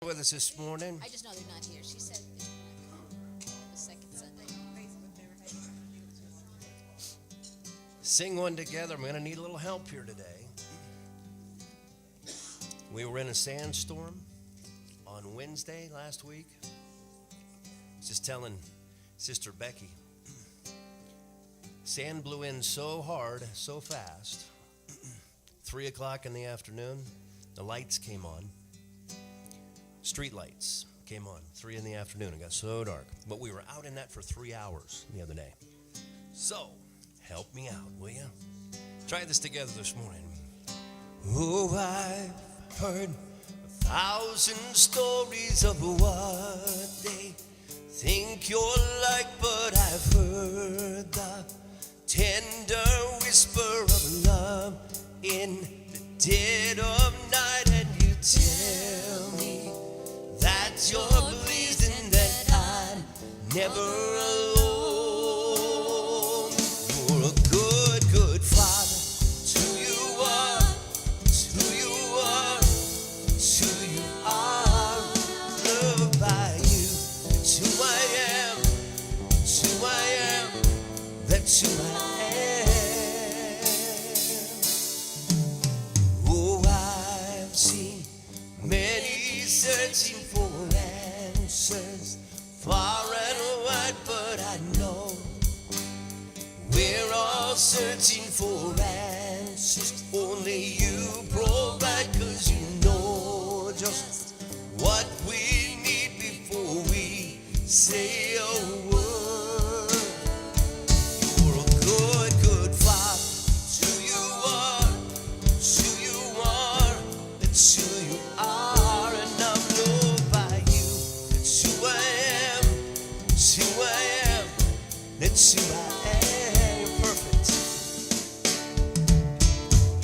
With us this morning. I just know they're not here. She said the second Sunday. Sing one together. I'm going to need a little help here today. We were in a sandstorm on Wednesday last week. I was just telling Sister Becky, sand blew in so hard, so fast. 3 o'clock in the afternoon, the lights came on. Street lights came on 3 in the afternoon. It got so dark. But we were out in that for 3 hours the other day. So, help me out, will you? Try this together this morning. Oh, I've heard 1,000 stories of what they think you're like, but I've heard the tender whisper of love in the dead of night, and you tell me that you're pleased and that I'm never alone. You're a good, good father. It's who you are. It's who you are. It's who you are. Loved by you. It's who I am. It's who I am. That's who I am. Oh, I've seen many searching for answers far and wide, but I know we're all searching for answers only you provide, 'cause you know just what we need before we say a word. You're a good, good father. It's who you are. It's who you are. It's who you are, and I'm loved by you. It's who I am. It's who I am. It's who I am. You're perfect.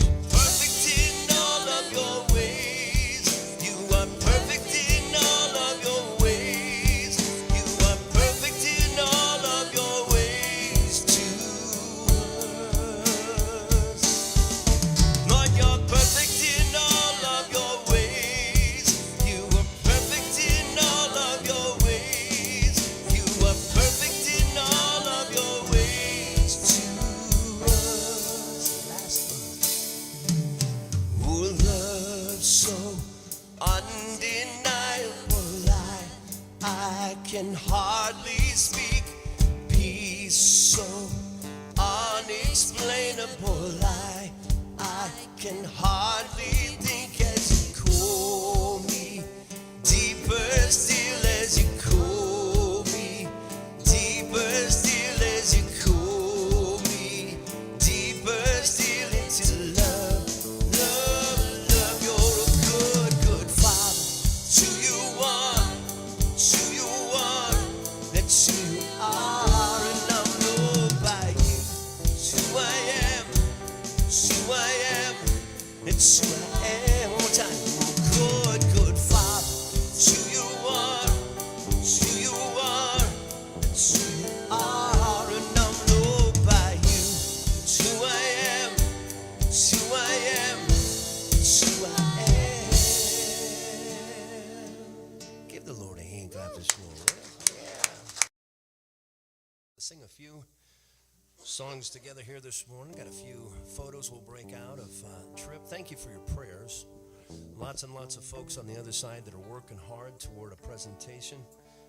You're perfect in all of your ways. You are perfect in all of your ways. You are perfect in all of your ways to us. Lord, you're perfect in all of your ways. You are perfect in all of your ways. You are perfect in all of your ways to us. Last one. Oh, love so undeniable, I can hardly speak. Peace so unexplainable, I can hardly think as you call me. Deeper still as you call me. Deeper still as you call me. Deeper still into love. Love, love. You're a good, good father. It's who you are. It's who you are. That's who you are, and I'm loved by you. It's who I am. It's who I am. It's who I am. One more time. Good, good father. It's who you are. It's who you are. It's who you are, and I'm loved by you. It's who I am. It's who I am. It's who I am. Give the Lord a hand clap this morning. Yeah. Sing a few songs together here this morning. Got a few photos we'll break out of trip. Thank you for your prayers. Lots and lots of folks on the other side that are working hard toward a presentation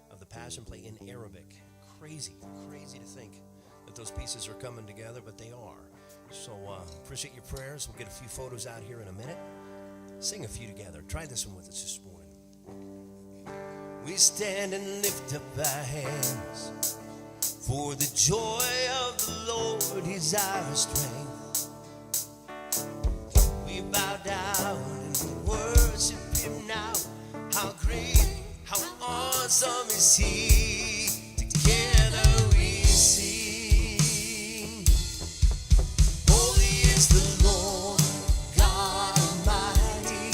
of the Passion Play in Arabic. Crazy to think that those pieces are coming together, but they are. So appreciate your prayers. We'll get a few photos out here in a minute. Sing a few together. Try this one with us this morning. We stand and lift up our hands, for the joy of the Lord is our strength. We bow down and we worship Him now. How great, how awesome is He. Together we sing. Holy is the Lord God Almighty.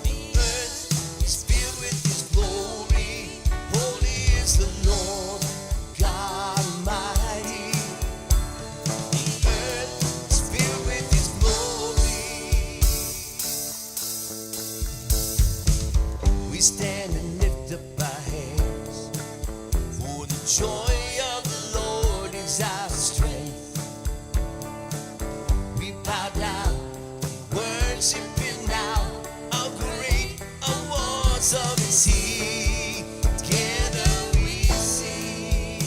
The earth is filled with His glory. Holy is the Lord God Almighty. The earth is filled with His glory. we stand and lift up our hands. For the joy of the Lord is our strength. We bow down, worshiping now. How great awards of His He. Together we sing.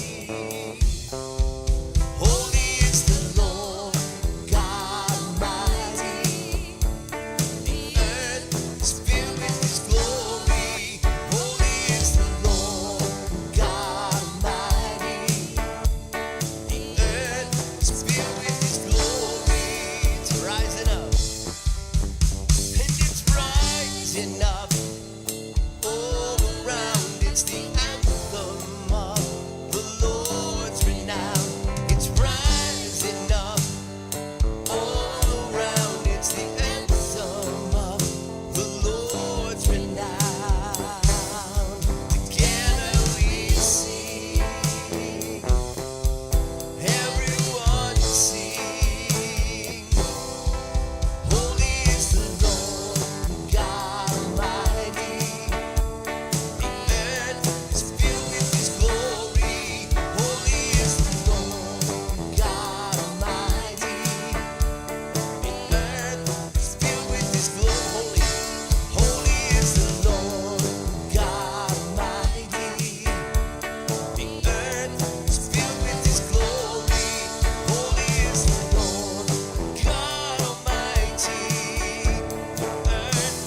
Holy is the Lord God Almighty. The earth is filled with His glory. Holy is the Lord God Almighty. The earth is filled with His glory. It's rising up, and it's rising up. All around, it's the anthem of the Lord's renown. It's rising up. All around, it's the anthem of the Lord's renown. Together we sing. Everyone sing. Holy is the Lord God Almighty. The earth is filled with His glory. Holy is the Lord God Almighty. The earth is filled with His glory. Holy is the Lord God Almighty. The earth is filled with His glory. Holy is the Lord God Almighty. The earth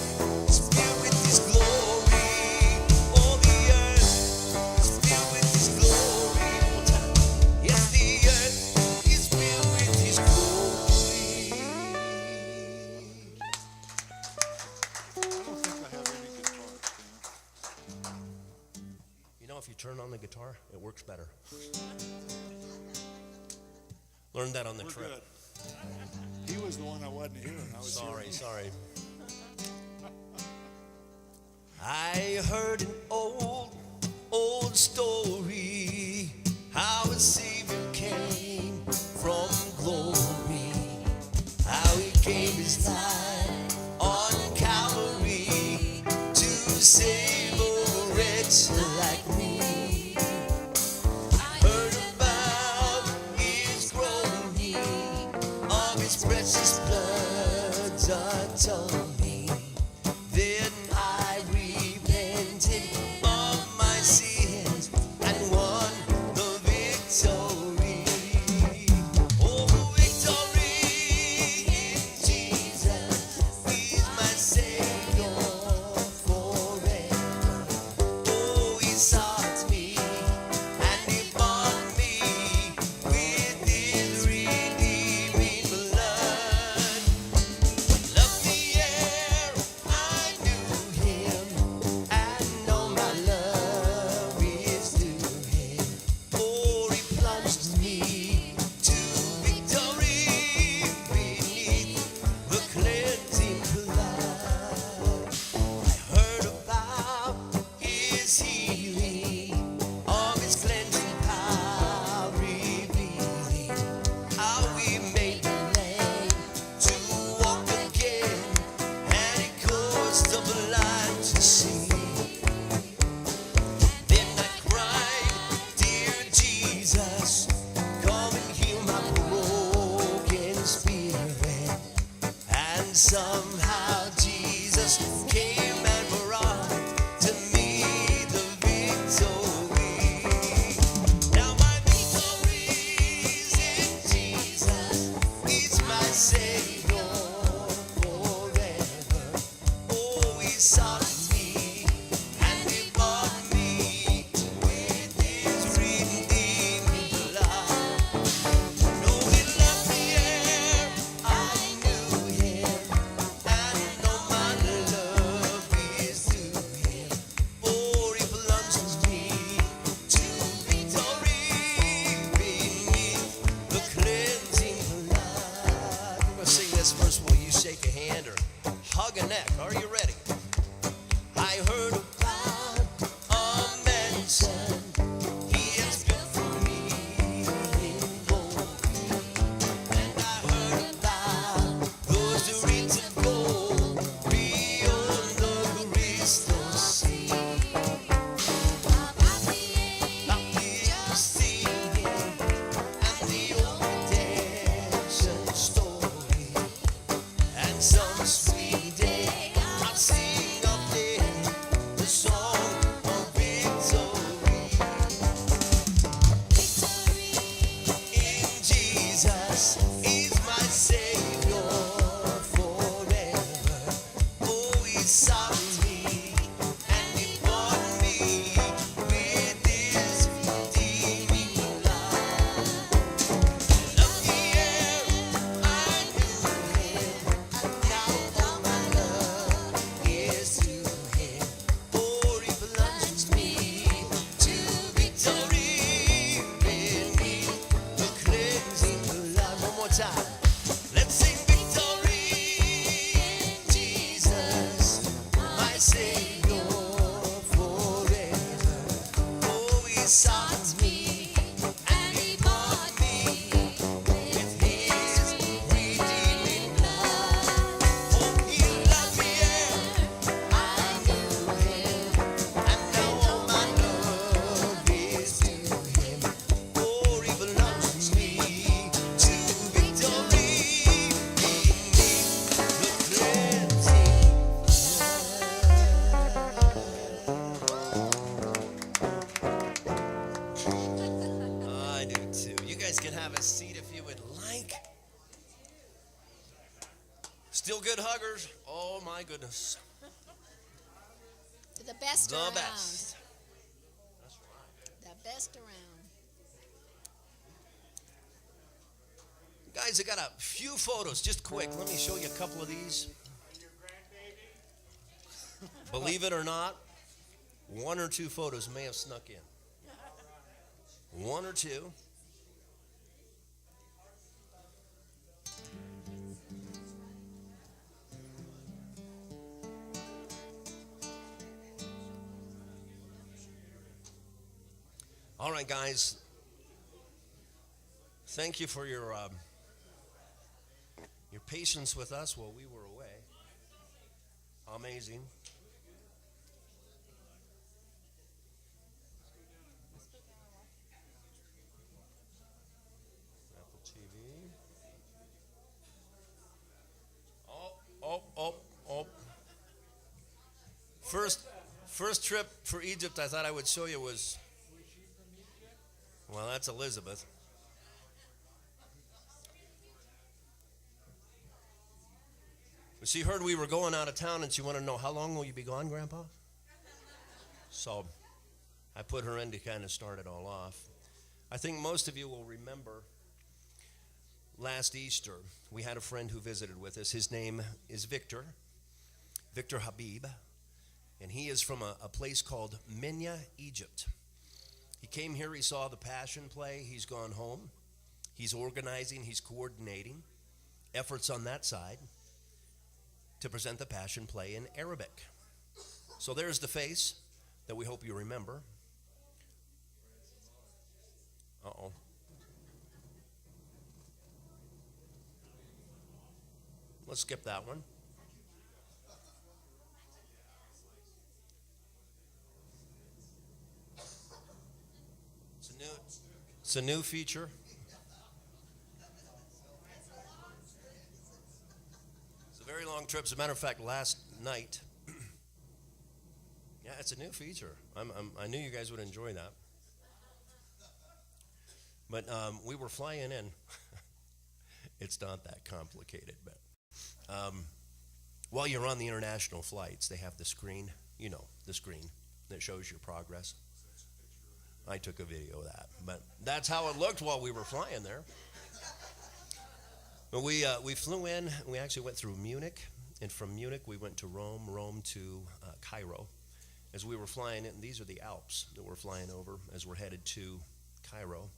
is filled with His glory. All the earth is filled with His glory. One time. Yes, the earth is filled with His glory. I don't think I have any guitars, Stan. You know, if you turn on the guitar, it works better. Learned that on the We're trip. good. He was the one I wasn't hearing. I was Sorry. I heard an old story, how a Savior came from glory, how He gave His life on Calvary to save a wretch like me. I heard about His groaning, of His precious blood's atoning. Then I repented of my sins and won the victory. Oh, the victory in Jesus. He's my Savior forever. Oh, He sought me and He bought me with His redeeming blood. Love the air, I knew Him, and know my love is to Him. For He plunged me to victory beneath the cleansing blood. I heard about His healing, of His cleansing power revealing, how He made the lame to walk again, and He caused the blind to see. Then I cried, dear Jesus, come and heal my broken spirit. And somehow Jesus came and brought to me the victory. Now my victory's in Jesus. He's my Savior forever. Oh, He sought me and He bought me with His redeeming blood. No, He left the air, I knew Him, and know my love is to Him. For He plunged me to victory beneath the cleansing blood. We're gonna sing this verse while you shake a hand or hug a neck. Are you ready? I heard about a mansion He has built for me in glory, and I heard about those who reach to go beyond the crystal sea. I'll sing again the song of victory. In Jesus is my Savior forever. Oh, He sought me and He bought me with His redeeming love. Lucky I knew Him, and now all my love is to Him. Oh, He plunged me to victory beneath the cleansing blood. One more time. Let's sing victory in Jesus, my Savior forever. Oh, He sought me and He bought me with His redeeming love. Oh, He loved me ere I knew Him, and now all my love is to Him. Oh, He belongs to me to victory beneath the cleansing blood. I do too. You guys can have a seat if you would like. Still good huggers. Oh my goodness. The best The around. best. The best around. Guys, I got a few photos, just quick. Let me show you a couple of these. Believe it or not, one or two photos may have snuck in. One or two. All right, guys. Thank you for your patience with us while we were away. Amazing. Apple TV. Oh. First trip for Egypt I thought I would show you was, well, that's Elizabeth. But she heard we were going out of town and she wanted to know, how long will you be gone, Grandpa? So I put her in to kind of start it all off. I think most of you will remember last Easter, we had a friend who visited with us. His name is Victor Habib, and he is from a place called Mesa, Egypt. He came here, he saw the Passion play, he's gone home. He's organizing, he's coordinating efforts on that side to present the Passion play in Arabic. So there's the face that we hope you remember. Uh-oh. Let's skip that one. It's a new feature. It's a very long trip. As a matter of fact, last night, yeah, it's a new feature. I knew you guys would enjoy that. But we were flying in. It's not that complicated, but while you're on the international flights, they have the screen, the screen that shows your progress. I took a video of that, but that's how it looked while we were flying there. But we flew in, and we actually went through Munich, and from Munich we went to Rome to Cairo. As we were flying in, these are the Alps that we're flying over as we're headed to Cairo.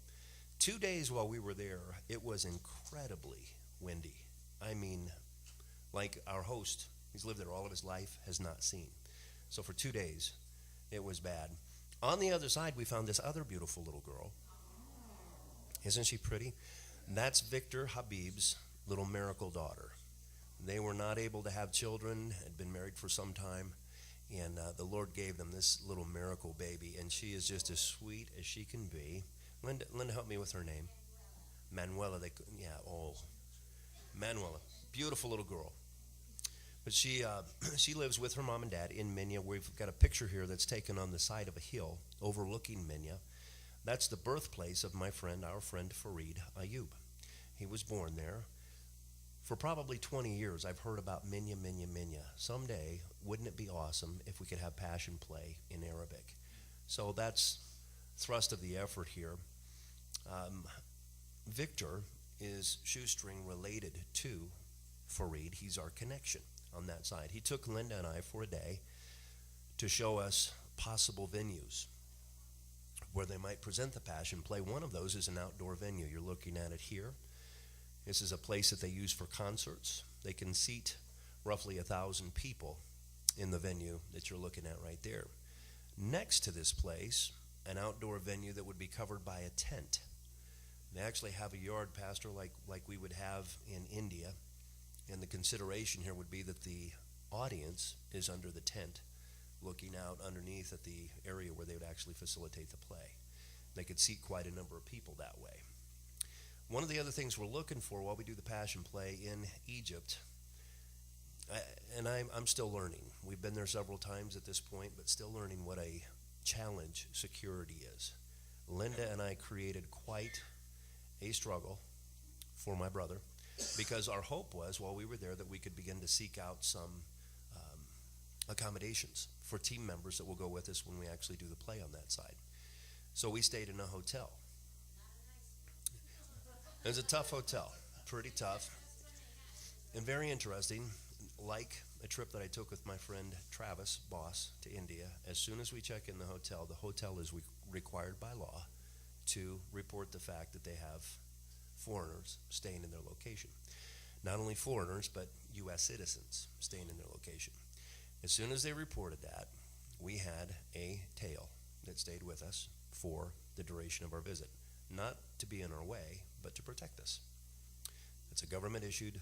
2 days while we were there, it was incredibly windy. I mean, like our host, he's lived there all of his life, has not seen. So for 2 days, it was bad. On the other side, we found this other beautiful little girl. Isn't she pretty? That's Victor Habib's little miracle daughter. They were not able to have children, had been married for some time, and the Lord gave them this little miracle baby, and she is just as sweet as she can be. Linda, help me with her name. Manuela. Manuela. Beautiful little girl. But she she lives with her mom and dad in Minya. We've got a picture here that's taken on the side of a hill overlooking Minya. That's the birthplace of my friend, our friend Fareed Ayub. He was born there. For probably 20 years, I've heard about Minya, Minya, Minya. Someday, wouldn't it be awesome if we could have passion play in Arabic? So that's thrust of the effort here. Victor is shoestring related to Fareed. He's our connection on that side. He took Linda and I for a day to show us possible venues where they might present the passion play. One of those is an outdoor venue. You're looking at it here. This is a place that they use for concerts. They can seat roughly 1,000 people in the venue that you're looking at right there. Next to this place, an outdoor venue that would be covered by a tent. They actually have a yard, Pastor, like we would have in India. And the consideration here would be that the audience is under the tent, looking out underneath at the area where they would actually facilitate the play. They could seat quite a number of people that way. One of the other things we're looking for while we do the Passion Play in Egypt, and I'm still learning. We've been there several times at this point, but still learning what a challenge security is. Linda and I created quite a struggle for my brother because our hope was while we were there that we could begin to seek out some accommodations for team members that will go with us when we actually do the play on that side. So we stayed in a hotel. It was a tough hotel, pretty tough, and very interesting. Like a trip that I took with my friend Travis, boss, to India, as soon as we check in the hotel is required by law to report the fact that they have foreigners staying in their location. Not only foreigners, but U.S. citizens staying in their location. As soon as they reported that, we had a tail that stayed with us for the duration of our visit. Not to be in our way, but to protect us. It's a government-issued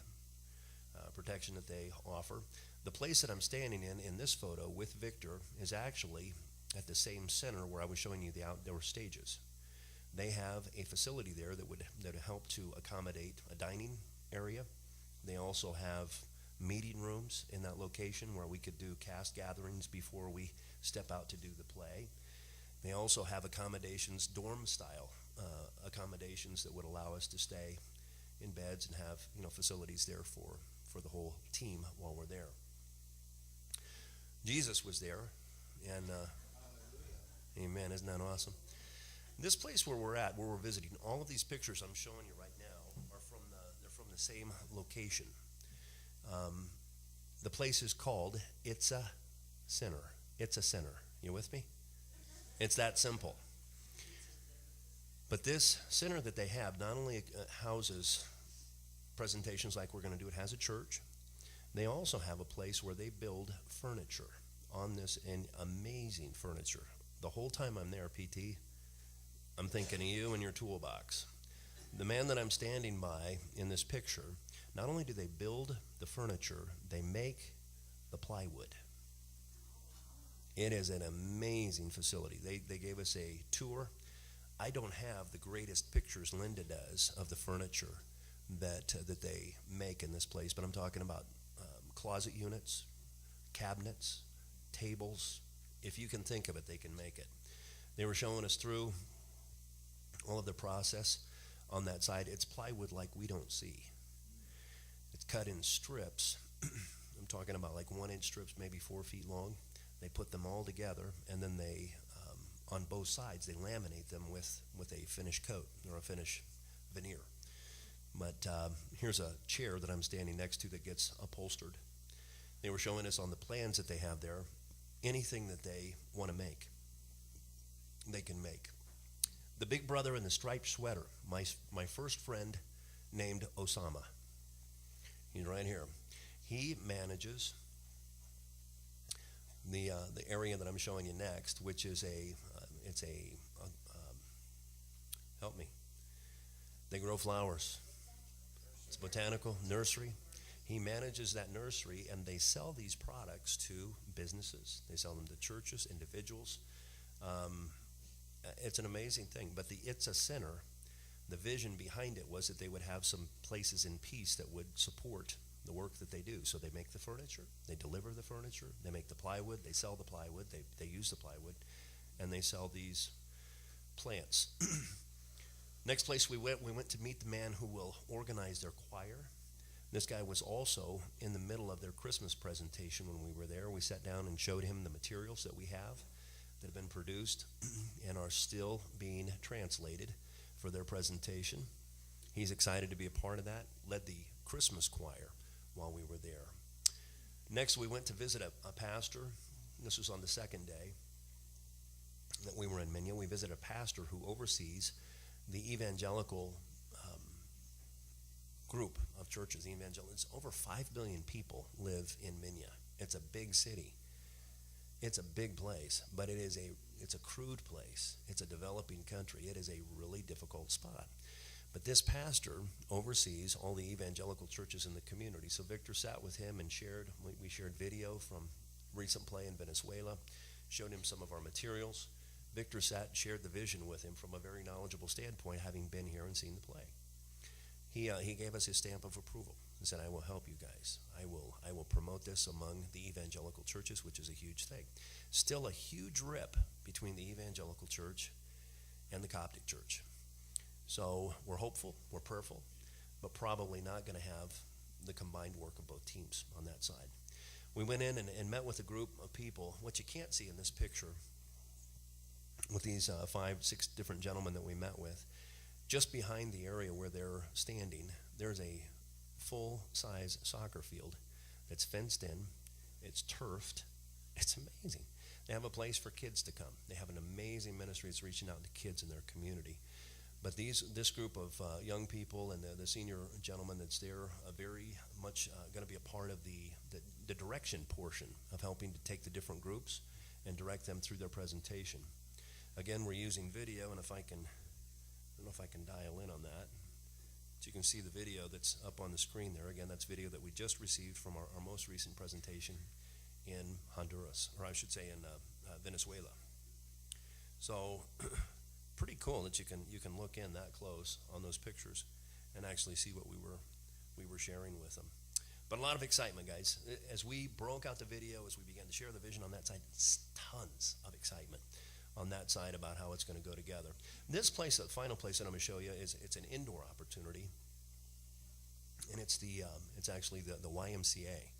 protection that they offer. The place that I'm standing in this photo with Victor is actually at the same center where I was showing you the outdoor stages. They have a facility there that would help to accommodate a dining area. They also have meeting rooms in that location where we could do cast gatherings before we step out to do the play. They also have accommodations, dorm-style accommodations that would allow us to stay in beds and have facilities there for the whole team while we're there. Jesus was there, and amen, isn't that awesome? This place where we're at, where we're visiting, all of these pictures I'm showing you right now are from the same location. The place is called It's a Center. It's a Center. You with me? It's that simple. But this center that they have not only houses presentations like we're going to do, it has a church. They also have a place where they build furniture on this, and amazing furniture. The whole time I'm there, PT, I'm thinking of you and your toolbox. The man that I'm standing by in this picture, not only do they build the furniture, they make the plywood. It is an amazing facility. They gave us a tour. I don't have the greatest pictures Linda does of the furniture that they make in this place, but I'm talking about closet units, cabinets, tables. If you can think of it, they can make it. They were showing us through all of the process on that side. It's plywood like we don't see. It's cut in strips. I'm talking about like 1-inch strips, maybe 4 feet long. They put them all together, and then they, on both sides, they laminate them with a finish coat or a finish veneer. But here's a chair that I'm standing next to that gets upholstered. They were showing us on the plans that they have there, anything that they want to make, they can make. The big brother in the striped sweater, my first friend named Osama. He's right here. He manages the area that I'm showing you next, which is help me. They grow flowers. It's a botanical nursery. He manages that nursery, and they sell these products to businesses. They sell them to churches, individuals. It's an amazing thing. But the It's a Center, the vision behind it was that they would have some places in peace that would support the work that they do. So they make the furniture, they deliver the furniture, they make the plywood, they sell the plywood, they use the plywood, and they sell these plants. Next place we went to meet the man who will organize their choir. This guy was also in the middle of their Christmas presentation when we were there. We sat down and showed him the materials that we have that have been produced and are still being translated for their presentation. He's excited to be a part of that, led the Christmas choir while we were there. Next, we went to visit a pastor. This was on the second day that we were in Minya. We visited a pastor who oversees the evangelical group of churches. The evangelical, over 5 billion people live in Minya. It's a big city. It's a big place, but it's a crude place. It's a developing country. It is a really difficult spot. But this pastor oversees all the evangelical churches in the community. So Victor sat with him and we shared video from recent play in Venezuela, showed him some of our materials. Victor sat and shared the vision with him from a very knowledgeable standpoint, having been here and seen the play. He gave us his stamp of approval. He said, I will help you guys. I will promote this among the evangelical churches, which is a huge thing. Still a huge rip between the evangelical church and the Coptic church. So we're hopeful, we're prayerful, but probably not going to have the combined work of both teams on that side. We went in and met with a group of people. What you can't see in this picture with these 5, 6 different gentlemen that we met with, just behind the area where they're standing, there's a full-size soccer field that's fenced in. It's turfed. It's amazing. They have a place for kids to come. They have an amazing ministry that's reaching out to kids in their community. But this group of young people and the senior gentleman that's there are very much going to be a part of the direction portion of helping to take the different groups and direct them through their presentation. Again, we're using video, and I don't know if I can dial in on that. So you can see the video that's up on the screen there. Again, that's video that we just received from our most recent presentation in Honduras, or I should say in Venezuela. So pretty cool that you can look in that close on those pictures and actually see what we were sharing with them. But a lot of excitement, guys. As we broke out the video, as we began to share the vision on that side, tons of excitement on that side about how it's going to go together. This place, the final place that I'm going to show you, it's an indoor opportunity, and it's actually the YMCA.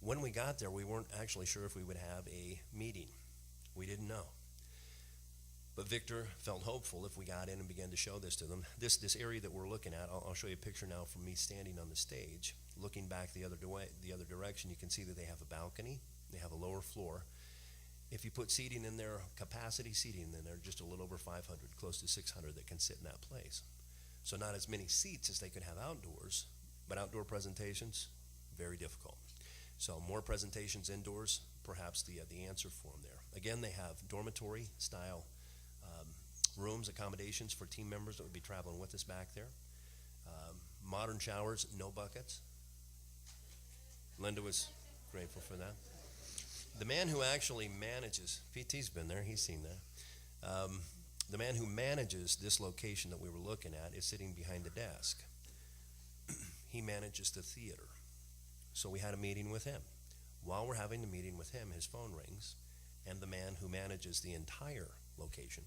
When we got there, we weren't actually sure if we would have a meeting. We didn't know. But Victor felt hopeful if we got in and began to show this to them. This area that we're looking at, I'll show you a picture now from me standing on the stage, looking back the other direction. You can see that they have a balcony. They have a lower floor. If you put seating in there, capacity seating in there, just a little over 500, close to 600 that can sit in that place. So not as many seats as they could have outdoors, but outdoor presentations, very difficult. So more presentations indoors, perhaps the answer for them there. Again, they have dormitory style rooms, accommodations for team members that would be traveling with us back there. Modern showers, no buckets. Linda was grateful for that. The man who actually manages, PT's been there, he's seen that. The man who manages this location that we were looking at is sitting behind the desk. He manages the theater. So we had a meeting with him. While we're having the meeting with him, his phone rings, and the man who manages the entire location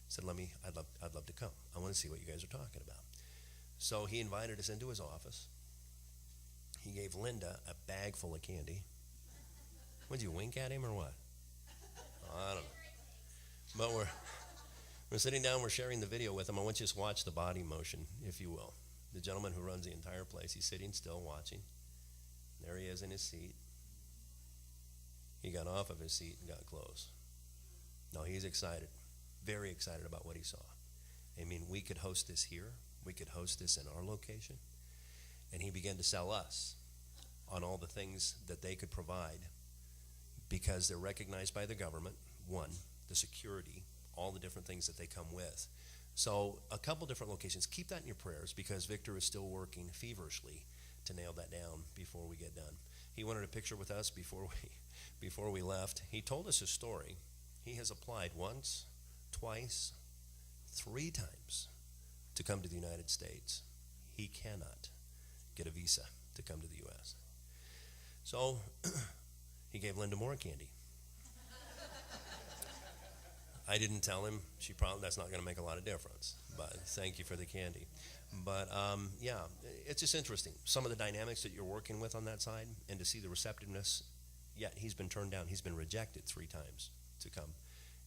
said, I'd love to come. I want to see what you guys are talking about. So he invited us into his office. He gave Linda a bag full of candy. Would you wink at him or what? I don't know. But we're sitting down, we're sharing the video with him. I want you to just watch the body motion, if you will. The gentleman who runs the entire place, he's sitting still watching. There he is in his seat. He got off of his seat and got close. No, he's excited, very excited about what he saw. I mean, we could host this here. We could host this in our location. And he began to sell us on all the things that they could provide because they're recognized by the government, one, the security, all the different things that they come with. So a couple different locations. Keep that in your prayers because Victor is still working feverishly to nail that down before we get done. He wanted a picture with us before we left. He told us his story. He has applied once, twice, 3 times to come to the United States. He cannot get a visa to come to the U.S. So he gave Linda more candy. I didn't tell him. That's not going to make a lot of difference. But thank you for the candy. But yeah, it's just interesting. Some of the dynamics that you're working with on that side, and to see the receptiveness. Yet he's been turned down. He's been rejected 3 times to come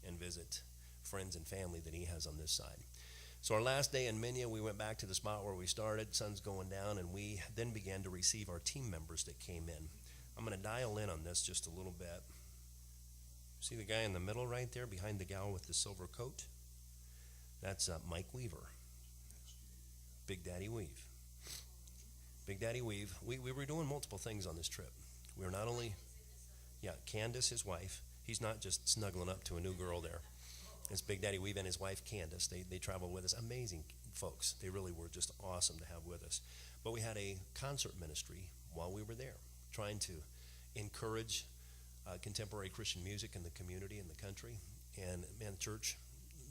and visit friends and family that he has on this side. So our last day in Minya, we went back to the spot where we started. Sun's going down, and we then began to receive our team members that came in. I'm going to dial in on this just a little bit. See the guy in the middle right there behind the gal with the silver coat? That's Mike Weaver. Big Daddy Weave. Big Daddy Weave. We were doing multiple things on this trip. We were not only, Candace, his wife. He's not just snuggling up to a new girl there. It's Big Daddy Weave and his wife Candace. They traveled with us. Amazing folks. They really were just awesome to have with us. But we had a concert ministry while we were there, trying to encourage contemporary Christian music in the community, in the country. And man, church,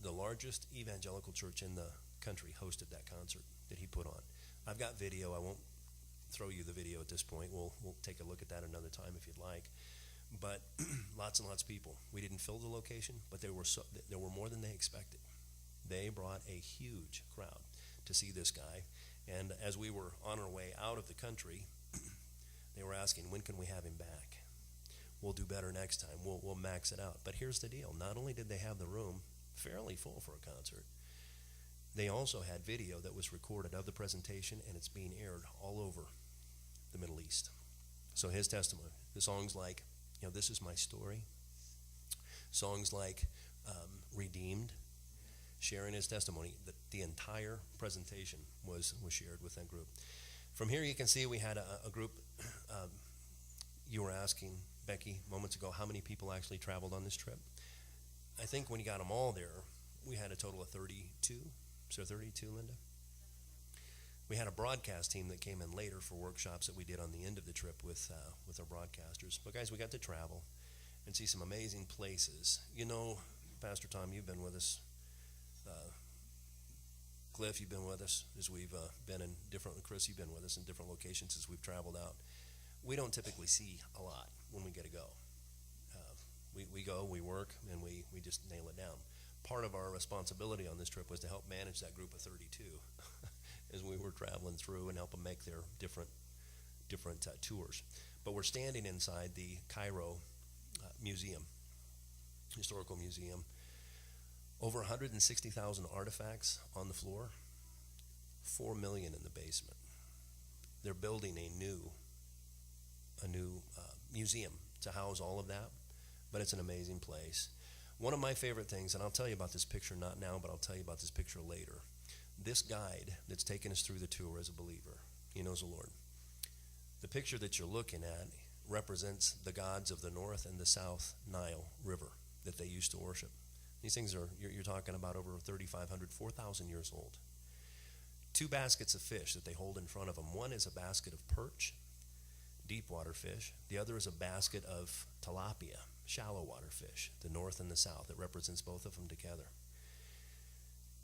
the largest evangelical church in the country hosted that concert that he put on. I've got video. I won't throw you the video at this point. We'll take a look at that another time if you'd like. But lots and lots of people. We didn't fill the location, but there were more than they expected. They brought a huge crowd to see this guy. And as we were on our way out of the country, they were asking, when can we have him back? We'll do better next time. We'll max it out. But here's the deal. Not only did they have the room fairly full for a concert, they also had video that was recorded of the presentation, and it's being aired all over the Middle East. So his testimony, the songs like, This Is My Story, songs like Redeemed, sharing his testimony. The entire presentation was shared with that group. From here you can see we had a group. You were asking, Becky, moments ago, how many people actually traveled on this trip. I think when you got them all there, we had a total of 32. So 32, Linda? We had a broadcast team that came in later for workshops that we did on the end of the trip with our broadcasters. But guys, we got to travel and see some amazing places. Pastor Tom, you've been with us. Cliff, you've been with us as we've been in different, Chris, you've been with us in different locations as we've traveled out. We don't typically see a lot when we get to go. We go, we work, and we just nail it down. Part of our responsibility on this trip was to help manage that group of 32 as we were traveling through and help them make their different tours. But we're standing inside the Cairo Museum, historical museum. Over 160,000 artifacts on the floor, 4 million in the basement. They're building a new museum to house all of that, but it's an amazing place. One of my favorite things, and I'll tell you about this picture not now, but I'll tell you about this picture later. This guide that's taken us through the tour is a believer. He knows the Lord. The picture that you're looking at represents the gods of the North and the South Nile River that they used to worship. These things you're talking about over 3,500, 4,000 years old. 2 baskets of fish that they hold in front of them. One is a basket of perch, deep water fish. The other is a basket of tilapia, shallow water fish, the north and the south. It represents both of them together.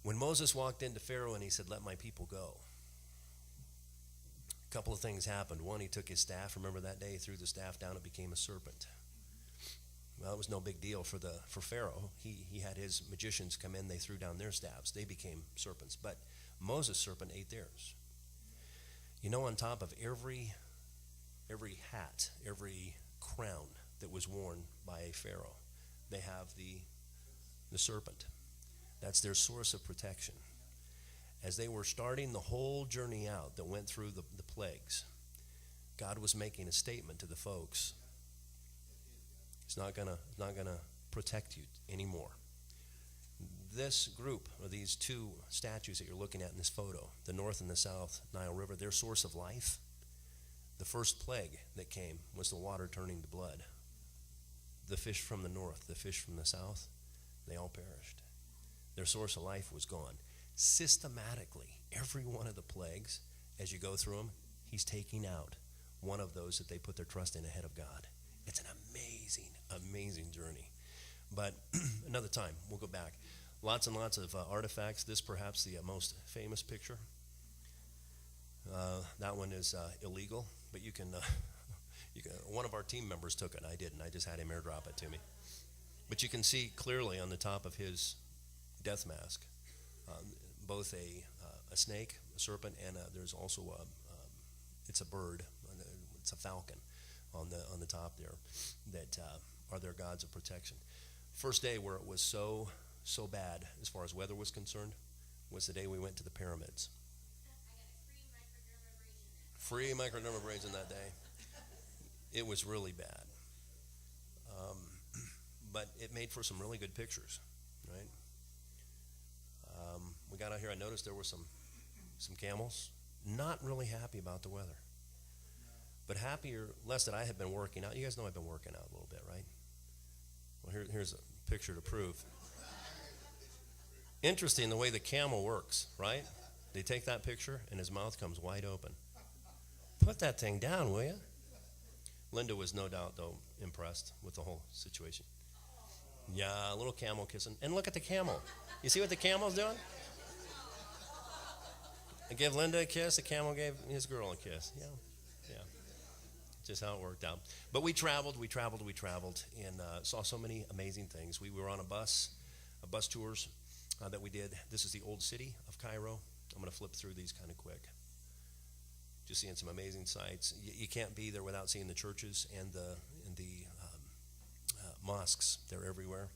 When Moses walked into Pharaoh and he said, "Let my people go," a couple of things happened. One, he took his staff. Remember that day? He threw the staff down. It became a serpent. Well, it was no big deal for Pharaoh. He had his magicians come in. They threw down their staffs. They became serpents. But Moses' serpent ate theirs. On top of every hat, every crown that was worn by a pharaoh, they have the serpent. That's their source of protection. As they were starting the whole journey out that went through the plagues, God was making a statement to the folks. It's not gonna protect you anymore. This group, or these 2 statues that you're looking at in this photo, the North and the South Nile River, their source of life, the first plague that came was the water turning to blood. The fish from the north, the fish from the south, they all perished. Their source of life was gone. Systematically, every one of the plagues, as you go through them, he's taking out one of those that they put their trust in ahead of God. It's an amazing, amazing journey. But another time, we'll go back. Lots and lots of artifacts. This perhaps the most famous picture. That one is illegal, but you can, one of our team members took it, and I didn't. I just had him airdrop it to me. But you can see clearly on the top of his death mask, both a snake, a serpent, and there's also it's a bird, it's a falcon on the top there that are their gods of protection. First day where it was so bad as far as weather was concerned was the day we went to the pyramids. Free microdermabrasion that day. It was really bad. But it made for some really good pictures, right? We got out here, I noticed there were some camels, not really happy about the weather. But happier, less that I had been working out. You guys know I've been working out a little bit, right? Well, here's a picture to prove. Interesting the way the camel works, right? They take that picture and his mouth comes wide open. Put that thing down, will you? Linda was no doubt, though, impressed with the whole situation. Yeah, a little camel kissing. And look at the camel. You see what the camel's doing? I gave Linda a kiss, the camel gave his girl a kiss. Yeah. Just how it worked out. But we traveled, and saw so many amazing things. We were on a bus tours that we did. This is the old city of Cairo. I'm going to flip through these kind of quick. Just seeing some amazing sights. You can't be there without seeing the churches and the mosques. They're everywhere.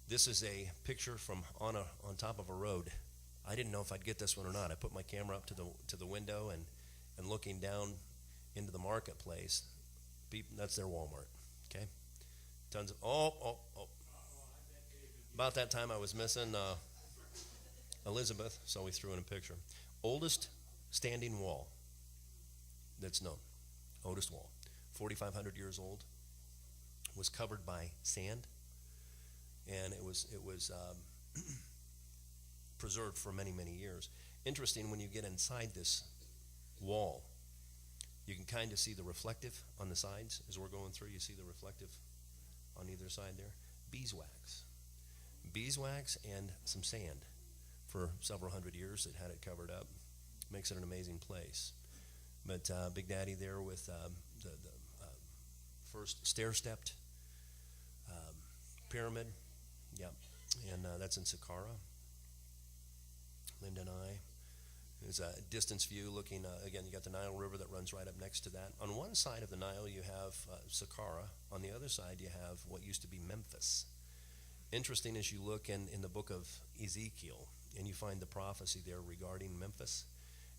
This is a picture from on top of a road. I didn't know if I'd get this one or not. I put my camera up to the window and looking down into the marketplace. That's their Walmart. Okay, tons of oh. About that time I was missing Elizabeth, so we threw in a picture. Oldest standing wall that's known. Oldest wall, 4,500 years old. Was covered by sand, and it was preserved for many years. Interesting, when you get inside this wall, you can kind of see the reflective on the sides as we're going through. You see the reflective on either side there. Beeswax and some sand for several hundred years that had it covered up. Makes it an amazing place. But Big Daddy there with the first stair-stepped pyramid. Yep. And that's in Saqqara. Linda and I. There's a distance view looking, again, you got the Nile River that runs right up next to that. On one side of the Nile, you have Saqqara. On the other side, you have what used to be Memphis. Interesting as you look in the book of Ezekiel, and you find the prophecy there regarding Memphis,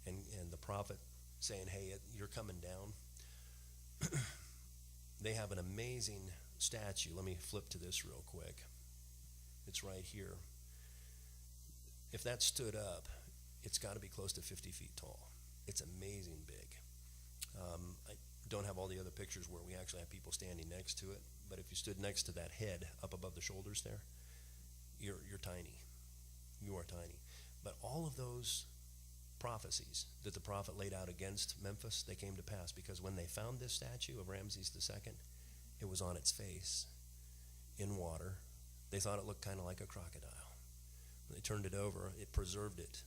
and the prophet saying, hey, you're coming down. They have an amazing statue. Let me flip to this real quick. It's right here. If that stood up, it's got to be close to 50 feet tall. It's amazing big. I don't have all the other pictures where we actually have people standing next to it, but if you stood next to that head up above the shoulders there, you're tiny. You are tiny. But all of those prophecies that the prophet laid out against Memphis, they came to pass, because when they found this statue of Ramses II, it was on its face in water. They thought it looked kind of like a crocodile. When they turned it over, it preserved it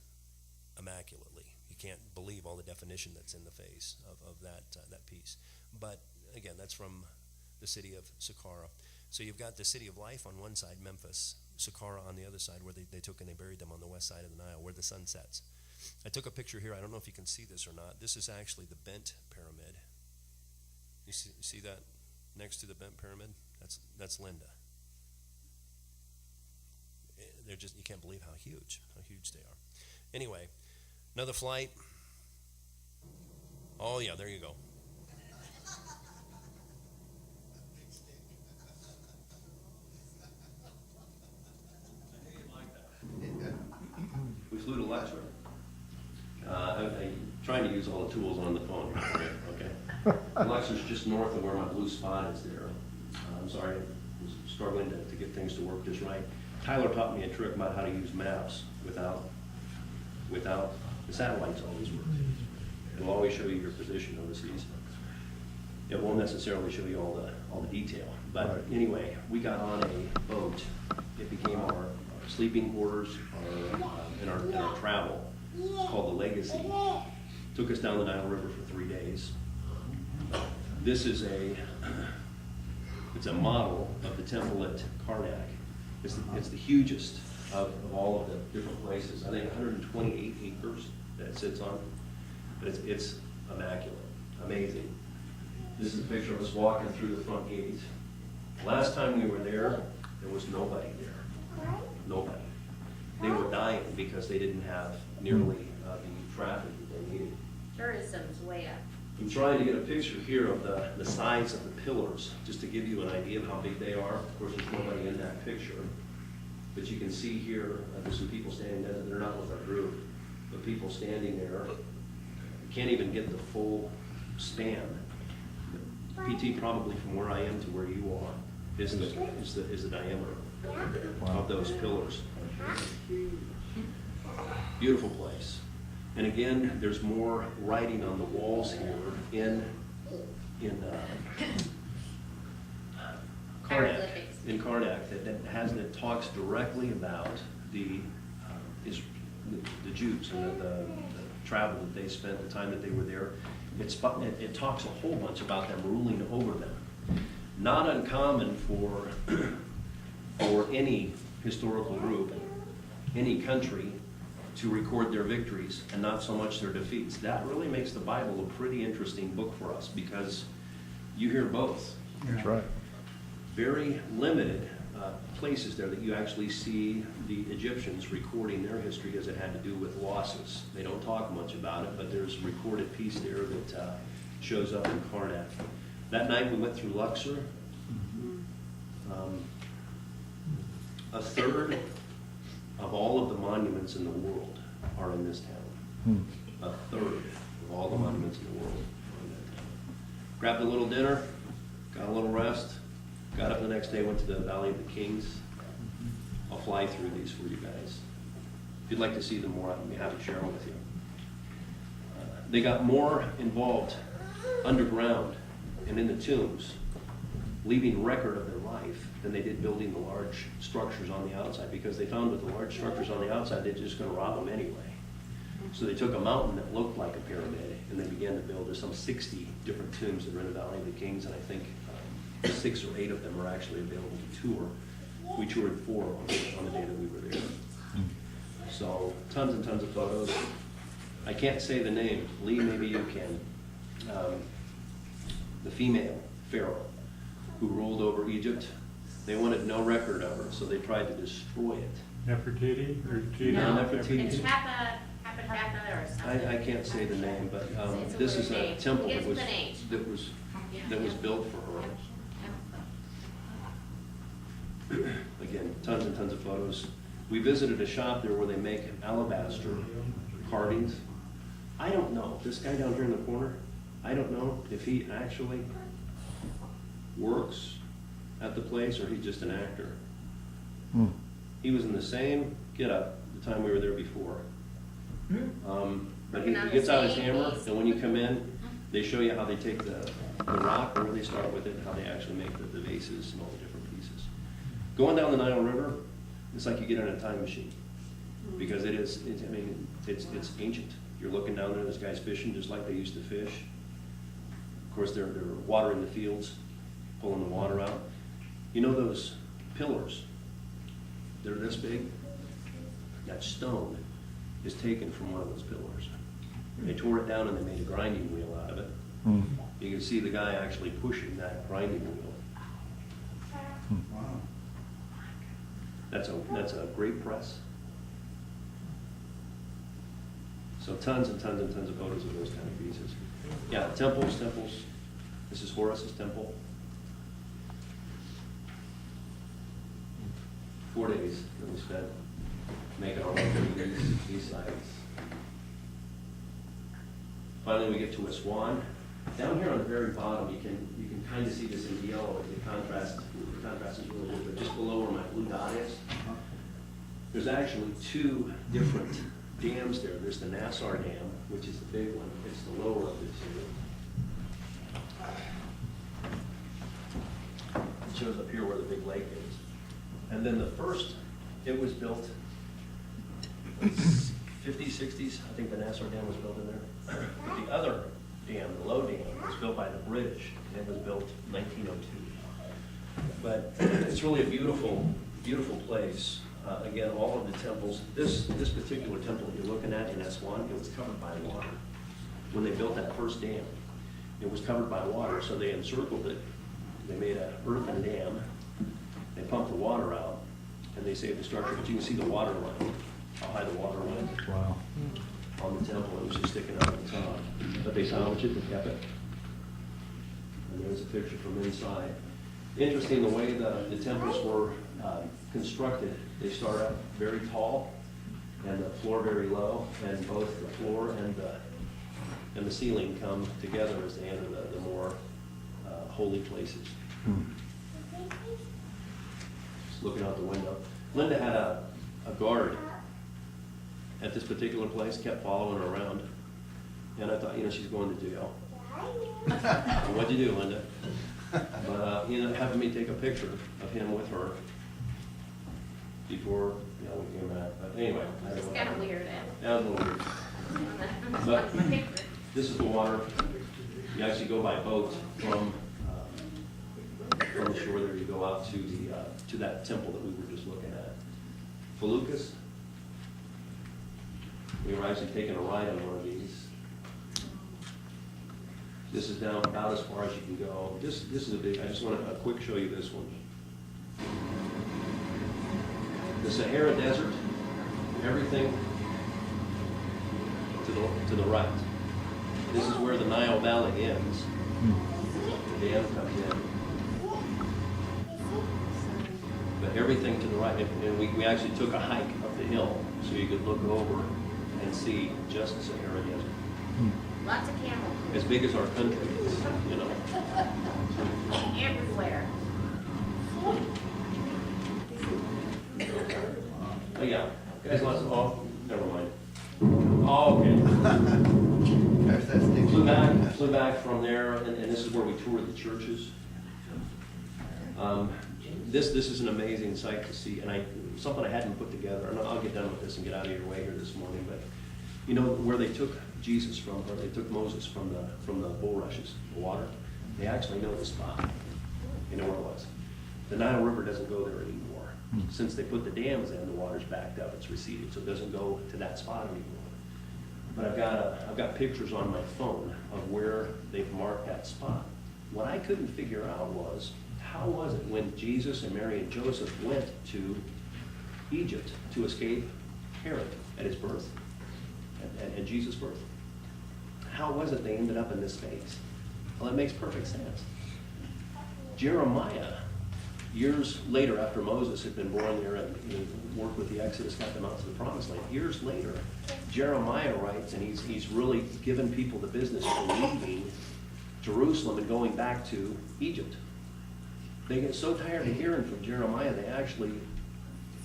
immaculately. You can't believe all the definition that's in the face of that piece. But again, that's from the city of Saqqara. So you've got the city of life on one side, Memphis, Saqqara on the other side, where they took and they buried them on the west side of the Nile, where the sun sets. I took a picture here. I don't know if you can see this or not. This is actually the bent pyramid. You see that next to the bent pyramid? That's Linda. They're just, you can't believe how huge they are. Anyway, another flight. Oh yeah, there you go. We flew to Luxor. I'm trying to use all the tools on the phone. Okay. Luxor's just north of where my blue spot is there. I'm sorry, I was struggling to get things to work just right. Tyler taught me a trick about how to use maps without the satellites always work. It'll always show you your position overseas. It won't necessarily show you all the detail. But anyway, we got on a boat. It became our sleeping quarters, in our travel. It's called the Legacy. Took us down the Nile River for 3 days. This is it's a model of the temple at Karnak. It's the hugest of all of the different places. I think 128 acres that it sits on. But it's immaculate, amazing. This is a picture of us walking through the front gate. Last time we were there was nobody there. Nobody. They were dying because they didn't have nearly the traffic that they needed. Tourism's way up. I'm trying to get a picture here of the size of the pillars, just to give you an idea of how big they are. Of course, there's nobody in that picture. But you can see here, there's some people standing there. They're not with our group, but people standing there. You can't even get the full span. PT probably from where I am to where you are is the diameter of those pillars. Beautiful place. And again, there's more writing on the walls here in Karnak. In Karnak that talks directly about the Jews and the travel that they spent, the time that they were there. It talks a whole bunch about them ruling over them. Not uncommon for any historical group, any country, to record their victories and not so much their defeats. That really makes the Bible a pretty interesting book for us because you hear both. That's right. Very limited places there that you actually see the Egyptians recording their history as it had to do with losses. They don't talk much about it, but there's a recorded piece there that shows up in Karnak. That night we went through Luxor. A third of all of the monuments in the world are in this town. A third of all the monuments in the world are in that town. Grabbed a little dinner, got a little rest, got up the next day, went to the Valley of the Kings. I'll fly through these for you guys. If you'd like to see them more, I'd be happy to share them with you. They got more involved underground and in the tombs, leaving record of their life, than they did building the large structures on the outside, because they found with the large structures on the outside, they're just going to rob them anyway. So they took a mountain that looked like a pyramid, and they began to build. There's some 60 different tombs that are in the Valley of the Kings, and I think 6 or 8 of them are actually available to tour. We toured 4 on the day that we were there. So tons and tons of photos. I can't say the name. Lee, maybe you can. The female pharaoh who ruled over Egypt, they wanted no record of her, so they tried to destroy it. Nefertiti or Gina? No, Nefertiti. It's Hapa or something. I can't say the name, but It's a this is weird a name. temple It's that was with an H. that was built for her. Again, tons and tons of photos. We visited a shop there where they make alabaster carvings. I don't know, this guy down here in the corner, I don't know if he actually works at the place or he's just an actor. He was in the same get-up the time we were there before. But he gets out his hammer, and when you come in, they show you how they take the rock, where they start with it, and how they actually make the vases and all the different pieces. Going down the Nile River, it's like you get in a time machine, because it's ancient. You're looking down there, this guy's fishing just like they used to fish. Of course, they're watering the fields, pulling the water out. You know those pillars? They're this big. That stone is taken from one of those pillars. They tore it down and they made a grinding wheel out of it. You can see the guy actually pushing that grinding wheel. That's a great press. So tons and tons and tons of photos of those kind of pieces. Yeah, temples. This is Horus's temple. 4 days that we spent making our way through these sites. Finally, we get to Aswan. Down here on the very bottom, you can kind of see this in yellow. The contrast is really good, but just below where my blue dot is, there's actually 2 different dams there. There's the Nassar Dam, which is the big one. It's the lower of the 2. It shows up here where the big lake is. And then the first, it was built 50s, 60s. I think the Nassar Dam was built in there. But the other dam, the low dam, was built by the British, and it was built in 1902. But it's really a beautiful, beautiful place. Again, all of the temples, this particular temple that you're looking at in S1, it was covered by water. When they built that first dam, it was covered by water, so they encircled it. They made an earthen dam. They pumped the water out, and they saved the structure. But you can see the water line, how high the water line is. Wow. On the temple. It was just sticking out at the top. But they salvaged it and kept it. And there's a picture from inside. Interesting the way the temples were constructed. They start out very tall and the floor very low, and both the floor and the ceiling come together as they enter the more holy places. Just looking out the window. Linda had a guard at this particular place, kept following her around. And I thought, she's going to jail. What'd you do, Linda? But, having me take a picture of him with her before, we came back. But anyway. It's kind of weird, That was a little weird. But my picture. This is the water. You actually go by boat from the shore there. You go out to that temple that we were just looking at. Felucas. We were actually taking a ride on one of these. This is down about as far as you can go. This is a big, I just want to quick show you this one. The Sahara Desert, everything to the right. This is where the Nile Valley ends. The dam comes in. But everything to the right, and we actually took a hike up the hill so you could look over and see just the Sahara Desert. Lots of camels. As big as our country is, Everywhere. Oh, yeah. Guys, never mind. Oh, okay. There's that stick. Flew back from there, and this is where we toured the churches. This is an amazing sight to see, and something I hadn't put together, and I'll get done with this and get out of your way here this morning, but where they took Jesus from, or they took Moses from the bulrushes, the water, they actually know the spot. They know where it was. The Nile River doesn't go there anymore. Since they put the dams in, the water's backed up, it's receded, so it doesn't go to that spot anymore. But I've got pictures on my phone of where they've marked that spot. What I couldn't figure out was, how was it when Jesus and Mary and Joseph went to Egypt to escape Herod at his birth, at Jesus' birth? How was it they ended up in this space? Well, it makes perfect sense. Jeremiah, years later after Moses had been born there and worked with the Exodus, got them out to the Promised Land, years later, Jeremiah writes, and he's really given people the business of leaving Jerusalem and going back to Egypt. They get so tired of hearing from Jeremiah, they actually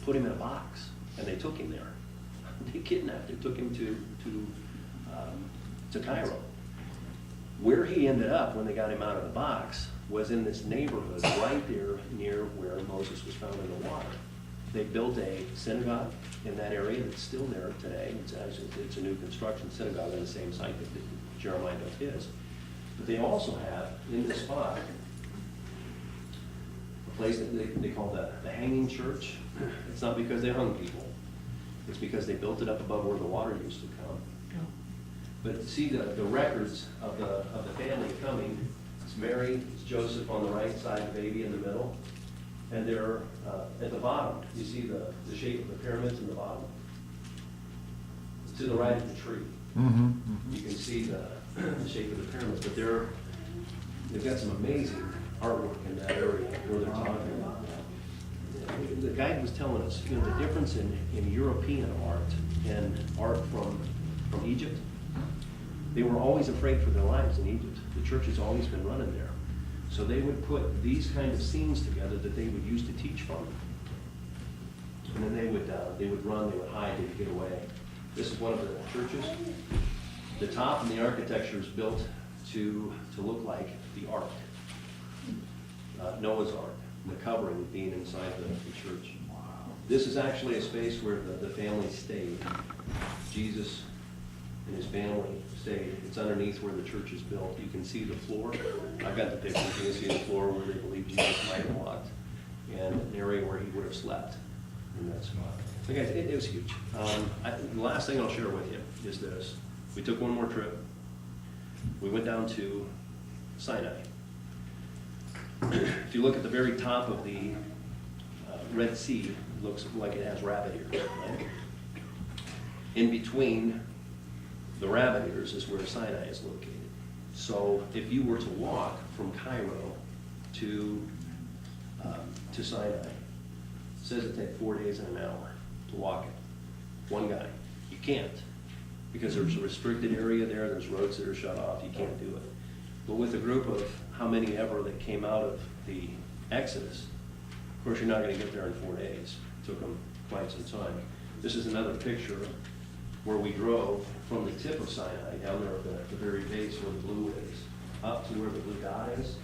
put him in a box, and they took him there. They kidnapped him, took him to Cairo. Where he ended up when they got him out of the box was in this neighborhood right there near where Moses was found in the water. They built a synagogue in that area that's still there today. It's a new construction synagogue on the same site that Jeremiah built his. But they also have in this spot a place that they call the hanging church. It's not because they hung people. It's because they built it up above where the water used to come. But see the records of the family coming. It's Mary, it's Joseph on the right side, the baby in the middle. And they're at the bottom. You see the shape of the pyramids in the bottom. To the right of the tree. You can see the shape of the pyramids. But they've got some amazing artwork in that area where they're talking about that. The guide was telling us, the difference in European art and art from Egypt. They were always afraid for their lives in Egypt. The church has always been running there. So they would put these kind of scenes together that they would use to teach from. And then they would run, they would hide, they would get away. This is one of the churches. The top and the architecture is built to look like the ark. Noah's Ark, the covering being inside the church. This is actually a space where the family stayed. Jesus and his family stayed. It's underneath where the church is built. You can see the floor. I've got the pictures. You can see the floor where they believe Jesus might have walked, and an area where he would have slept in that spot. So guys, it was huge. The last thing I'll share with you is this. We took one more trip. We went down to Sinai. If you look at the very top of the Red Sea, it looks like it has rabbit ears, right? In between the rabbit ears is where Sinai is located. So if you were to walk from Cairo to Sinai, it says it takes 4 days and an hour to walk it. One guy. You can't, because there's a restricted area there, there's roads that are shut off, you can't do it. But with a group of how many ever that came out of the Exodus, of course you're not gonna get there in 4 days. It took them quite some time. This is another picture where we drove from the tip of Sinai down there at the very base where the blue is, up to where the blue dot is,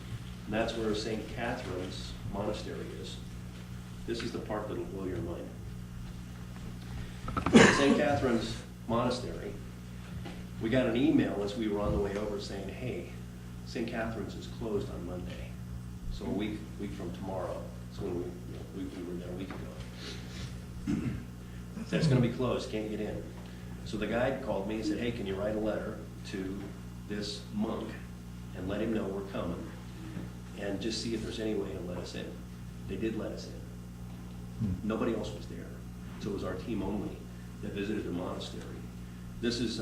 and that's where St. Catherine's monastery is. This is the part that'll blow your mind. St. Catherine's monastery, we got an email as we were on the way over saying, hey, St. Catherine's is closed on Monday, so a week from tomorrow. So when we were there a week ago. Said it's gonna be closed, can't get in. So the guide called me and said, hey, can you write a letter to this monk and let him know we're coming, and just see if there's any way to let us in. They did let us in. Nobody else was there, so it was our team only that visited the monastery. This is,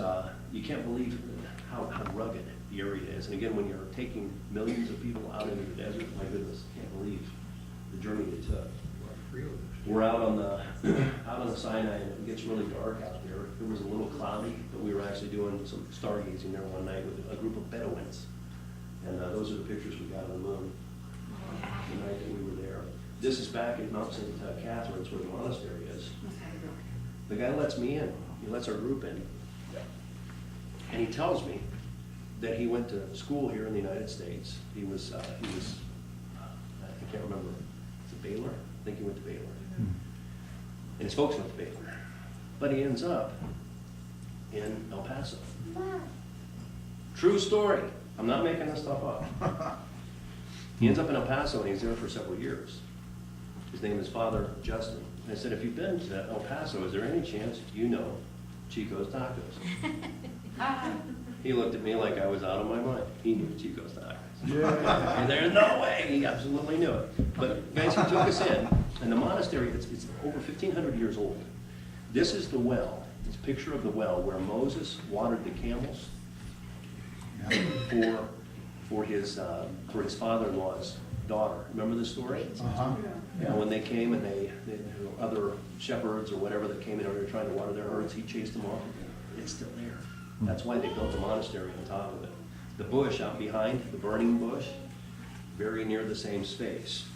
you can't believe how rugged the area is. And again, when you're taking millions of people out into the desert, my goodness, can't believe the journey it took. We're out on the Sinai, and it gets really dark out there. It was a little cloudy, but we were actually doing some stargazing there one night with a group of Bedouins. And those are the pictures we got of the moon the night that we were there. This is back at Mount St. Catherine's, where the monastery is. The guy lets me in. He lets our group in. And he tells me that he went to school here in the United States. He was I can't remember, is it Baylor? I think he went to Baylor. And his folks went to Baylor. But he ends up in El Paso. True story. I'm not making this stuff up. He ends up in El Paso, and he's there for several years. His name is Father Justin. And I said, if you've been to El Paso, is there any chance you know Chico's Tacos? He looked at me like I was out of my mind. He knew Chico's Tacos. Yeah. And there's no way, he absolutely knew it. But guys, he took us in, and the monastery, it's over 1,500 years old. This is the well. It's a picture of the well where Moses watered the camels for his father-in-law's daughter. Remember this story? Uh-huh. Yeah, when they came and they other shepherds or whatever that came in and they were trying to water their herds, he chased them off. It's still there. That's why they built the monastery on top of it. The bush out behind, the burning bush, very near the same space.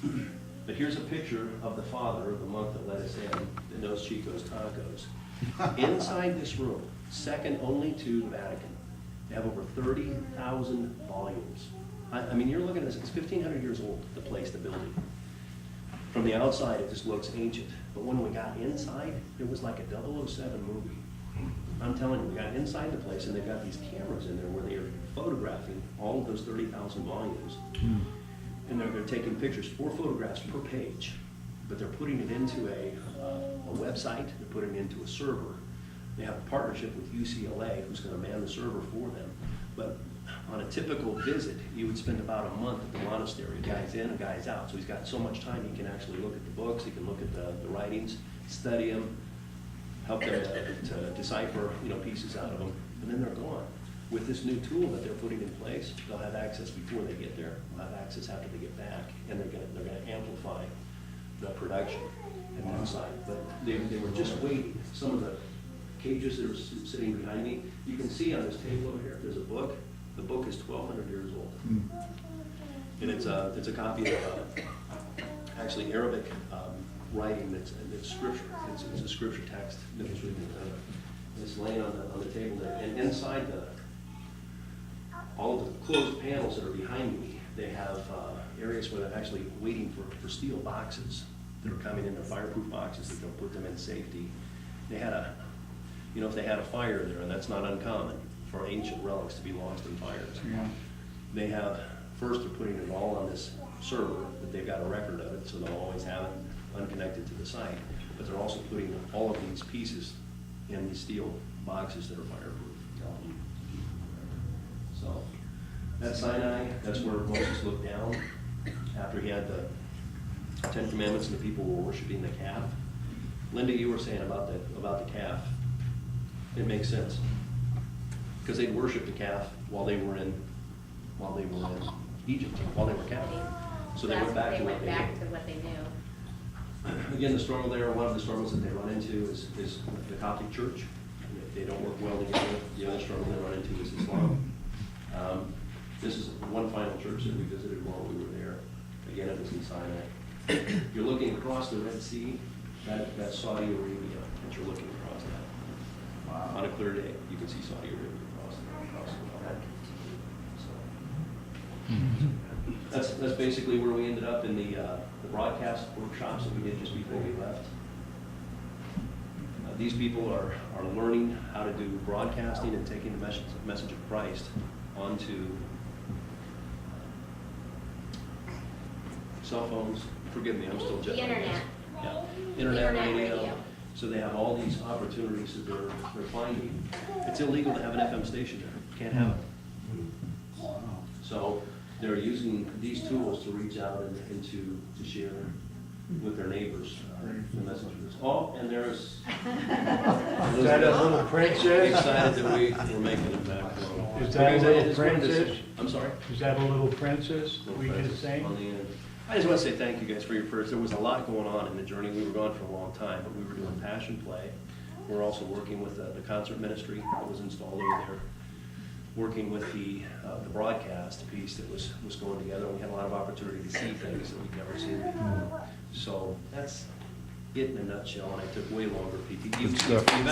But here's a picture of the father, the monk that let us in, that knows Chico's Tacos. Inside this room, second only to the Vatican, they have over 30,000 volumes. I mean, you're looking at this, it's 1,500 years old, the place, the building. From the outside, it just looks ancient. But when we got inside, it was like a 007 movie. I'm telling you, we got inside the place, and they've got these cameras in there where they are photographing all of those 30,000 volumes. And they're taking pictures, 4 photographs per page. But they're putting it into a website, they're putting it into a server. They have a partnership with UCLA, who's gonna man the server for them. But on a typical visit, you would spend about a month at the monastery. A guy's in, a guy's out. So he's got so much time, he can actually look at the books, he can look at the writings, study them, help them to decipher, pieces out of them, and then they're gone. With this new tool that they're putting in place, they'll have access before they get there, they'll have access after they get back, and they're gonna amplify the production at that side. But they were just waiting. Some of the cages that are sitting behind me, you can see on this table over here, there's a book. The book is 1,200 years old. And it's a copy of actually Arabic writing that's scripture. It's a scripture text that was written. It's laying on the table there. And inside all of the closed panels that are behind me, they have areas where they're actually waiting for steel boxes that are coming in. They're fireproof boxes that they'll put them in safety. They had you know, if they had a fire there, and that's not uncommon for ancient relics to be lost in fires. Yeah. They have, first they're putting it all on this server, that they've got a record of it, so they'll always have it unconnected to the site. But they're also putting all of these pieces in these steel boxes that are fireproof. So, that Sinai, that's where Moses looked down after he had the Ten Commandments and the people were worshiping the calf. Linda, you were saying about the calf. It makes sense. Because they'd worship the calf while they were in Egypt, while they were captive. So they went back to what they knew. Again, the struggle there, one of the struggles that they run into is the Coptic Church. They don't work well together. The other struggle they run into is Islam. This is one final church that we visited while we were there. Again, it was in Sinai. You're looking across the Red Sea, that's Saudi Arabia that you're looking across that. Wow. On a clear day, you can see Saudi Arabia across the So that's basically where we ended up in the broadcast workshops that we did just before we left. These people are learning how to do broadcasting and taking the message of Christ onto cell phones. Forgive me, I'm still jet The lagged. internet. Yeah, internet radio. radio. So they have all these opportunities that they're finding. It's illegal to have an FM station there. Can't have it. So they're using these tools to reach out and to share with their neighbors the messages. Oh, and there's Is that a little princess? excited that we're making it back. Is that a little It's one of this- princess? I'm sorry? Is that a little princess Little we princess just sang? on the end. I just want to say thank you guys for your prayers. There was a lot going on in the journey. We were gone for a long time, but we were doing Passion Play. We're also working with the concert ministry that was installed over there, working with the broadcast piece that was going together. We had a lot of opportunity to see things that we've never seen before. So that's it in a nutshell, and I took way longer, Pete. You've asked me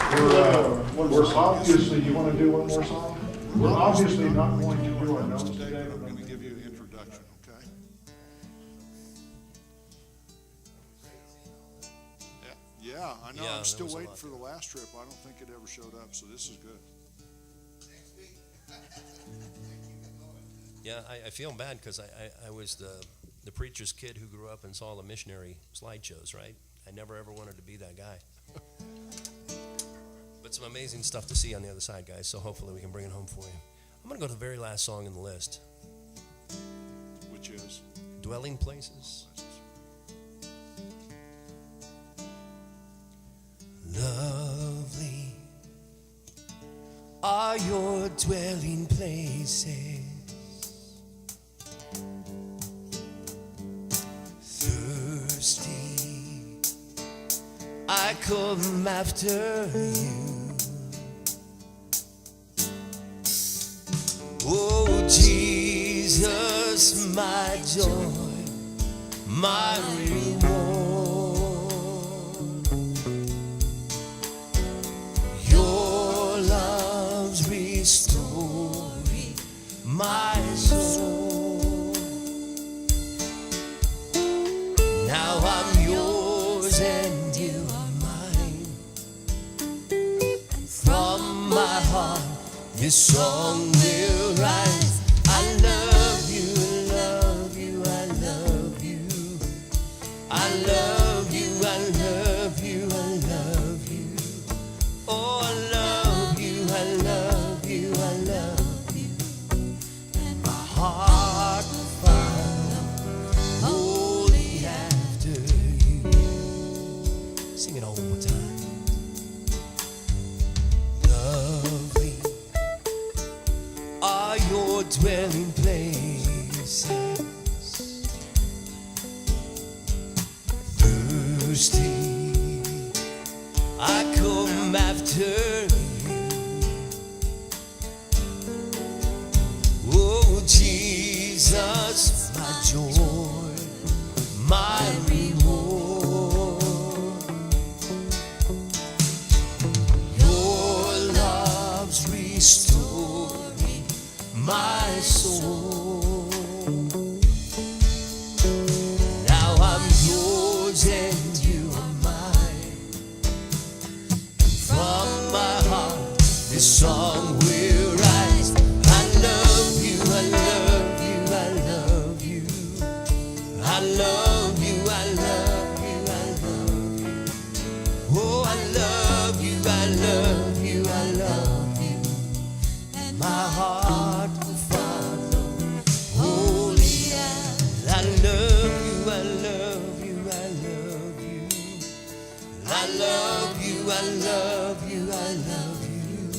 We're obviously, you want to do one more song? We're obviously not going to do our notes Today, today. I'm going to give you an introduction, okay? Yeah, I know. Yeah, I'm there still was a waiting lot for the last trip. I don't think it ever showed up, so this is good. Yeah, I feel bad because I was the preacher's kid who grew up and saw the missionary slideshows, right? I never ever wanted to be that guy. But some amazing stuff to see on the other side, guys, so hopefully we can bring it home for you. I'm going to go to the very last song in the list, Which is? Dwelling Places. Lovely are your dwelling places, thirsty I come after you. Oh Jesus, my joy, my reward, your love's restoring my soul. Now I'm yours and you are mine. From my heart this song will rise. I love you, love you, I love you. I love you, I love you, I love you. Oh, I love you, I love you, I love you. And my heart will follow wholly after you. Sing it all one more time. Lovely are your dwelling places, thirsty I come after you. Oh Jesus, my joy, my reward, your love's restoring my soul. yours and you are mine. From my heart, this song will rise. I love you, I love you, I love you. I love you, I love you, I love you. Oh, I love you, I love you, I love you. And my heart will follow. Holy, I love you, I love you, I love you. I love you, I love you, I love you.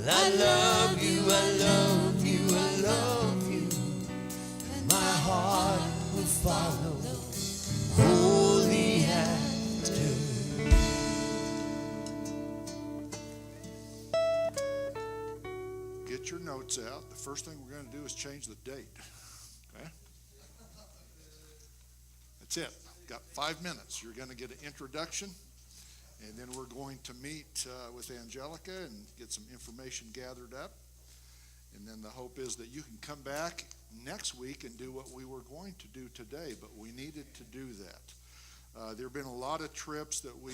I love you, I love you, I love you. And my heart will follow. Holy after. Get your notes out. The first thing we're going to do is change the date. Okay? That's it. Got 5 minutes. You're going to get an introduction, and then we're going to meet with Angelica and get some information gathered up. And then the hope is that you can come back next week and do what we were going to do today, but we needed to do that. There have been a lot of trips that we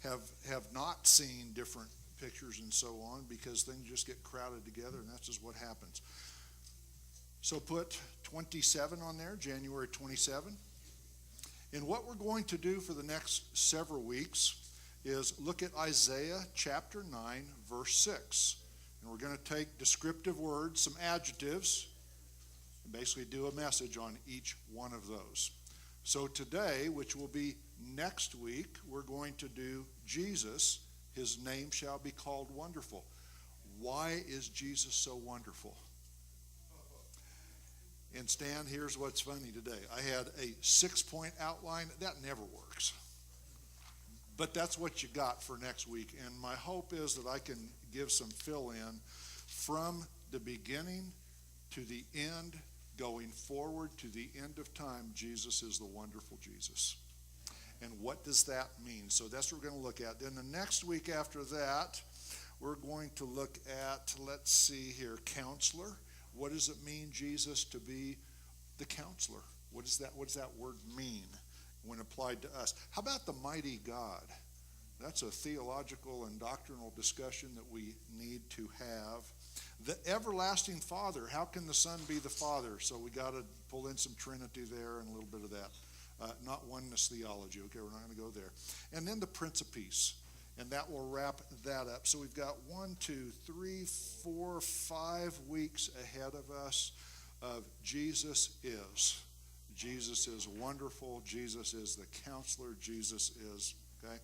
have not seen different pictures and so on because things just get crowded together, and that's just what happens. So put 27 on there, January 27. And what we're going to do for the next several weeks is look at Isaiah chapter 9, verse 6. And we're going to take descriptive words, some adjectives, and basically do a message on each one of those. So today, which will be next week, we're going to do Jesus. His name shall be called Wonderful. Why is Jesus so wonderful? And Stan, here's what's funny today. I had a 6-point outline. That never works. But that's what you got for next week. And my hope is that I can give some fill-in from the beginning to the end, going forward to the end of time. Jesus is the wonderful Jesus. And what does that mean? So that's what we're going to look at. Then the next week after that, we're going to look at, let's see here, counselor. What does it mean, Jesus, to be the counselor? What does that word mean when applied to us? How about the mighty God? That's a theological and doctrinal discussion that we need to have. The everlasting Father. How can the Son be the Father? So we got to pull in some Trinity there and a little bit of that. Not oneness theology. Okay, we're not going to go there. And then the Prince of Peace. And that will wrap that up. So we've got 1, 2, 3, 4, 5 weeks ahead of us of Jesus is. Jesus is wonderful. Jesus is the counselor. Jesus is, okay?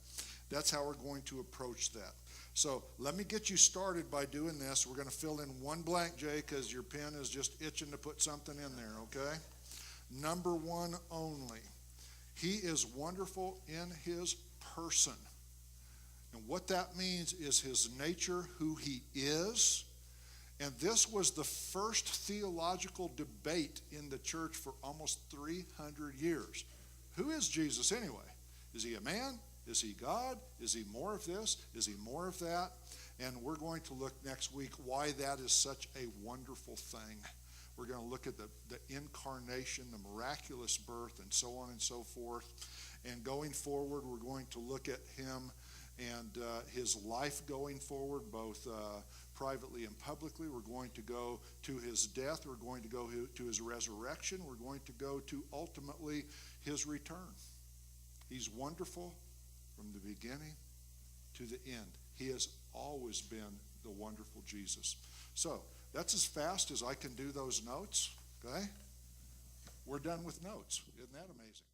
That's how we're going to approach that. So let me get you started by doing this. We're going to fill in one blank, Jay, because your pen is just itching to put something in there, okay? Number 1 only. He is wonderful in his person. And what that means is his nature, who he is. And this was the first theological debate in the church for almost 300 years. Who is Jesus anyway? Is he a man? Is he God? Is he more of this? Is he more of that? And we're going to look next week why that is such a wonderful thing. We're going to look at the incarnation, the miraculous birth, and so on and so forth. And going forward, we're going to look at him and his life going forward, both privately and publicly. We're going to go to his death. We're going to go to his resurrection. We're going to go to ultimately his return. He's wonderful from the beginning to the end. He has always been the wonderful Jesus. So that's as fast as I can do those notes, okay? We're done with notes. Isn't that amazing?